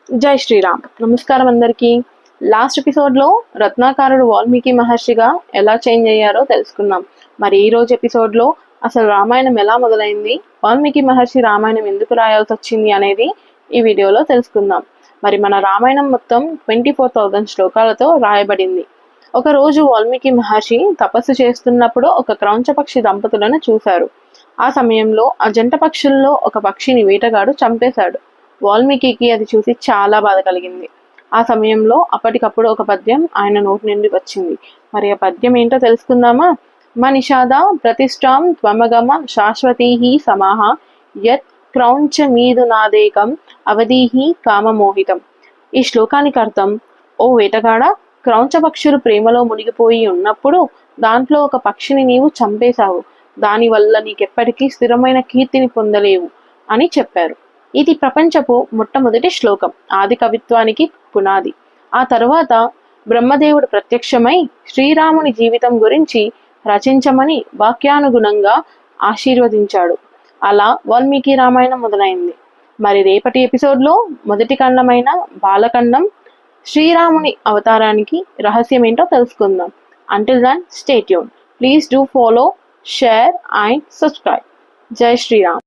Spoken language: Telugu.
జై శ్రీరామ్. నమస్కారం అందరికీ. లాస్ట్ ఎపిసోడ్లో రత్నాకారుడు వాల్మీకి మహర్షిగా ఎలా చేంజ్ అయ్యారో తెలుసుకున్నాం. మరి ఈ రోజు ఎపిసోడ్లో అసలు రామాయణం ఎలా మొదలైంది, వాల్మీకి మహర్షి రామాయణం ఎందుకు రాయాల్సి వచ్చింది అనేది ఈ వీడియోలో తెలుసుకుందాం. మరి మన రామాయణం మొత్తం 24,000 శ్లోకాలతో రాయబడింది. ఒకరోజు వాల్మీకి మహర్షి తపస్సు చేస్తున్నప్పుడు ఒక క్రౌంచపక్షి దంపతులను చూశారు. ఆ సమయంలో ఆ జంట పక్షుల్లో ఒక పక్షిని వేటగాడు చంపేశాడు. వాల్మీకి అది చూసి చాలా బాధ కలిగింది. ఆ సమయంలో అప్పటికప్పుడు ఒక పద్యం ఆయన నోటి నుండి వచ్చింది. మరి ఆ పద్యం ఏంటో తెలుసుకుందామా? మనిషాద ప్రతిష్టాం త్వమగమ శాశ్వతీహి సమాహ యత్ క్రౌంచ మీదు నాదేకం అవధీహి కామమోహితం. ఈ శ్లోకానికి అర్థం, ఓ వేటగాడ, క్రౌంచ పక్షులు ప్రేమలో మునిగిపోయి ఉన్నప్పుడు దాంట్లో ఒక పక్షిని నీవు చంపేశావు. దానివల్ల నీకెప్పటికీ స్థిరమైన కీర్తిని పొందలేవు అని చెప్పారు. ఇది ప్రపంచపు మొట్టమొదటి శ్లోకం, ఆది కవిత్వానికి పునాది. ఆ తరువాత బ్రహ్మదేవుడు ప్రత్యక్షమై శ్రీరాముని జీవితం గురించి రచించమని వాక్యానుగుణంగా ఆశీర్వదించాడు. అలా వాల్మీకి రామాయణం మొదలైంది. మరి రేపటి ఎపిసోడ్లో మొదటి ఖండమైన బాలఖండం శ్రీరాముని అవతారానికి రహస్యం ఏంటో తెలుసుకుందాం. Until then stay tune. Please do follow, share and subscribe. జై శ్రీరామ్.